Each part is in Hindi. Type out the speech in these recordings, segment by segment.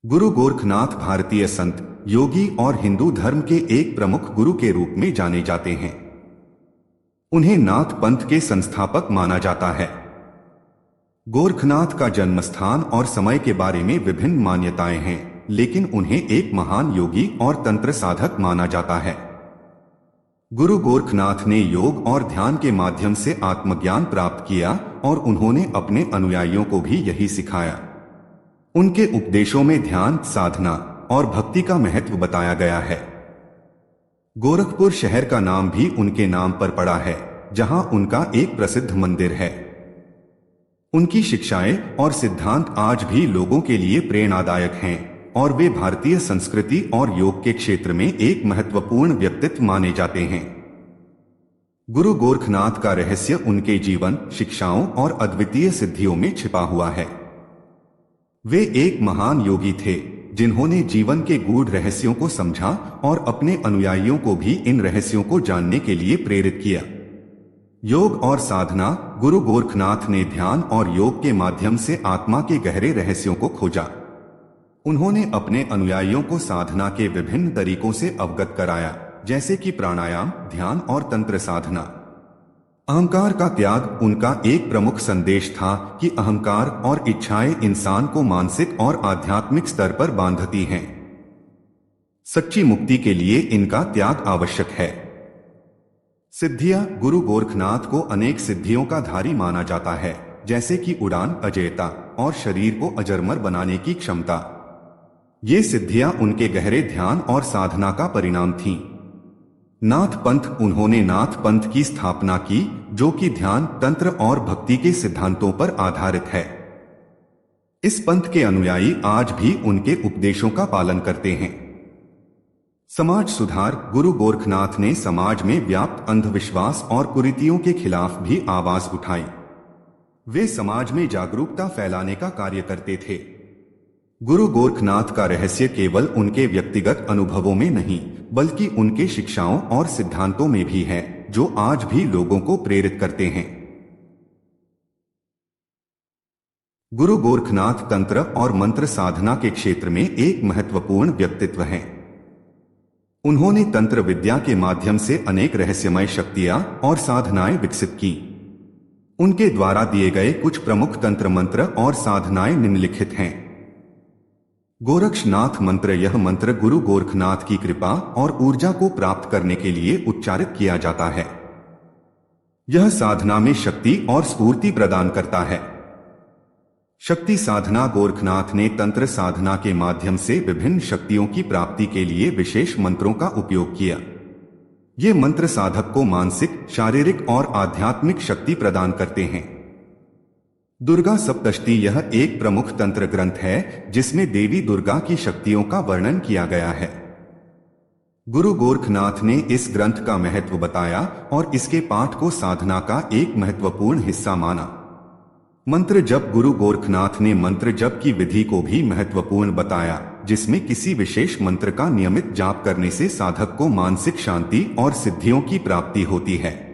गुरु गोरखनाथ भारतीय संत, योगी और हिंदू धर्म के एक प्रमुख गुरु के रूप में जाने जाते हैं। उन्हें नाथ पंथ के संस्थापक माना जाता है। गोरखनाथ का जन्म स्थान और समय के बारे में विभिन्न मान्यताएं हैं, लेकिन उन्हें एक महान योगी और तंत्र साधक माना जाता है। गुरु गोरखनाथ ने योग और ध्यान के माध्यम से आत्मज्ञान प्राप्त किया और उन्होंने अपने अनुयायियों को भी यही सिखाया। उनके उपदेशों में ध्यान, साधना और भक्ति का महत्व बताया गया है। गोरखपुर शहर का नाम भी उनके नाम पर पड़ा है, जहां उनका एक प्रसिद्ध मंदिर है। उनकी शिक्षाएं और सिद्धांत आज भी लोगों के लिए प्रेरणादायक हैं और वे भारतीय संस्कृति और योग के क्षेत्र में एक महत्वपूर्ण व्यक्तित्व माने जाते हैं। गुरु गोरखनाथ का रहस्य उनके जीवन, शिक्षाओं और अद्वितीय सिद्धियों में छिपा हुआ है। वे एक महान योगी थे जिन्होंने जीवन के गूढ़ रहस्यों को समझा और अपने अनुयायियों को भी इन रहस्यों को जानने के लिए प्रेरित किया। योग और साधना। गुरु गोरखनाथ ने ध्यान और योग के माध्यम से आत्मा के गहरे रहस्यों को खोजा। उन्होंने अपने अनुयायियों को साधना के विभिन्न तरीकों से अवगत कराया, जैसे कि प्राणायाम, ध्यान और तंत्र साधना। अहंकार का त्याग उनका एक प्रमुख संदेश था कि अहंकार और इच्छाएं इंसान को मानसिक और आध्यात्मिक स्तर पर बांधती हैं। सच्ची मुक्ति के लिए इनका त्याग आवश्यक है। सिद्धियां। गुरु गोरखनाथ को अनेक सिद्धियों का धारी माना जाता है, जैसे कि उड़ान, अजेयता और शरीर को अजरमर बनाने की क्षमता। ये सिद्धियां उनके गहरे ध्यान और साधना का परिणाम थीं। नाथ पंथ। उन्होंने नाथ पंथ की स्थापना की, जो कि ध्यान, तंत्र और भक्ति के सिद्धांतों पर आधारित है। इस पंथ के अनुयायी आज भी उनके उपदेशों का पालन करते हैं। समाज सुधार। गुरु गोरखनाथ ने समाज में व्याप्त अंधविश्वास और कुरीतियों के खिलाफ भी आवाज उठाई। वे समाज में जागरूकता फैलाने का कार्य करते थे। गुरु गोरखनाथ का रहस्य केवल उनके व्यक्तिगत अनुभवों में नहीं, बल्कि उनके शिक्षाओं और सिद्धांतों में भी है, जो आज भी लोगों को प्रेरित करते हैं। गुरु गोरखनाथ तंत्र और मंत्र साधना के क्षेत्र में एक महत्वपूर्ण व्यक्तित्व हैं। उन्होंने तंत्र विद्या के माध्यम से अनेक रहस्यमय शक्तियां और साधनाएं विकसित की। उनके द्वारा दिए गए कुछ प्रमुख तंत्र मंत्र और साधनाएं निम्नलिखित हैं। गोरक्षनाथ मंत्र। यह मंत्र गुरु गोरखनाथ की कृपा और ऊर्जा को प्राप्त करने के लिए उच्चारित किया जाता है। यह साधना में शक्ति और स्फूर्ति प्रदान करता है। शक्ति साधना। गोरखनाथ ने तंत्र साधना के माध्यम से विभिन्न शक्तियों की प्राप्ति के लिए विशेष मंत्रों का उपयोग किया। ये मंत्र साधक को मानसिक, शारीरिक और आध्यात्मिक शक्ति प्रदान करते हैं। दुर्गा सप्तशती। यह एक प्रमुख तंत्र ग्रंथ है जिसमें देवी दुर्गा की शक्तियों का वर्णन किया गया है। गुरु गोरखनाथ ने इस ग्रंथ का महत्व बताया और इसके पाठ को साधना का एक महत्वपूर्ण हिस्सा माना। मंत्र जप। गुरु गोरखनाथ ने मंत्र जप की विधि को भी महत्वपूर्ण बताया, जिसमें किसी विशेष मंत्र का नियमित जाप करने से साधक को मानसिक शांति और सिद्धियों की प्राप्ति होती है।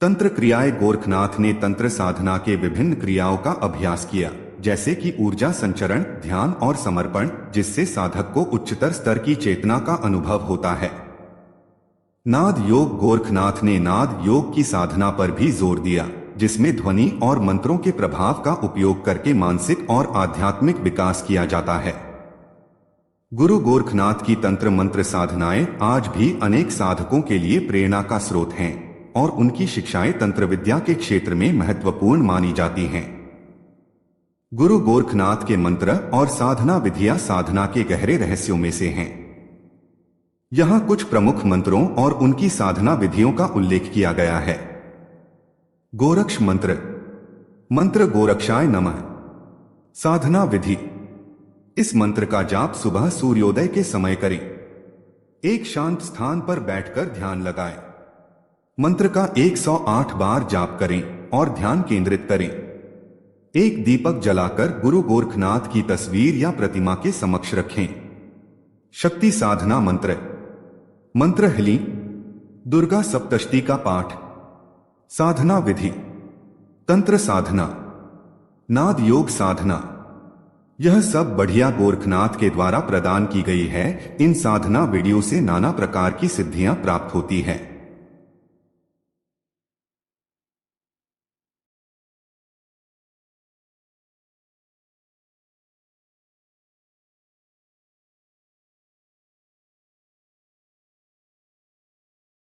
तंत्र क्रियाएं। गोरखनाथ ने तंत्र साधना के विभिन्न क्रियाओं का अभ्यास किया, जैसे कि ऊर्जा संचरण, ध्यान और समर्पण, जिससे साधक को उच्चतर स्तर की चेतना का अनुभव होता है। नाद योग। गोरखनाथ ने नाद योग की साधना पर भी जोर दिया, जिसमें ध्वनि और मंत्रों के प्रभाव का उपयोग करके मानसिक और आध्यात्मिक विकास किया जाता है। गुरु गोरखनाथ की तंत्र मंत्र साधनाएं आज भी अनेक साधकों के लिए प्रेरणा का स्रोत हैं और उनकी शिक्षाएं तंत्र विद्या के क्षेत्र में महत्वपूर्ण मानी जाती हैं। गुरु गोरखनाथ के मंत्र और साधना विधियां साधना के गहरे रहस्यों में से हैं। यहां कुछ प्रमुख मंत्रों और उनकी साधना विधियों का उल्लेख किया गया है। गोरक्ष मंत्र। मंत्र गोरक्षाय नमः। साधना विधि। इस मंत्र का जाप सुबह सूर्योदय के समय करें। एक शांत स्थान पर बैठकर ध्यान लगाएं। मंत्र का 108 बार जाप करें और ध्यान केंद्रित करें। एक दीपक जलाकर गुरु गोरखनाथ की तस्वीर या प्रतिमा के समक्ष रखें। शक्ति साधना मंत्र। मंत्र हली। दुर्गा सप्तशती का पाठ। साधना विधि। तंत्र साधना। नाद योग साधना। यह सब बढ़िया गोरखनाथ के द्वारा प्रदान की गई है। इन साधना वीडियो से नाना प्रकार की सिद्धियां प्राप्त होती है।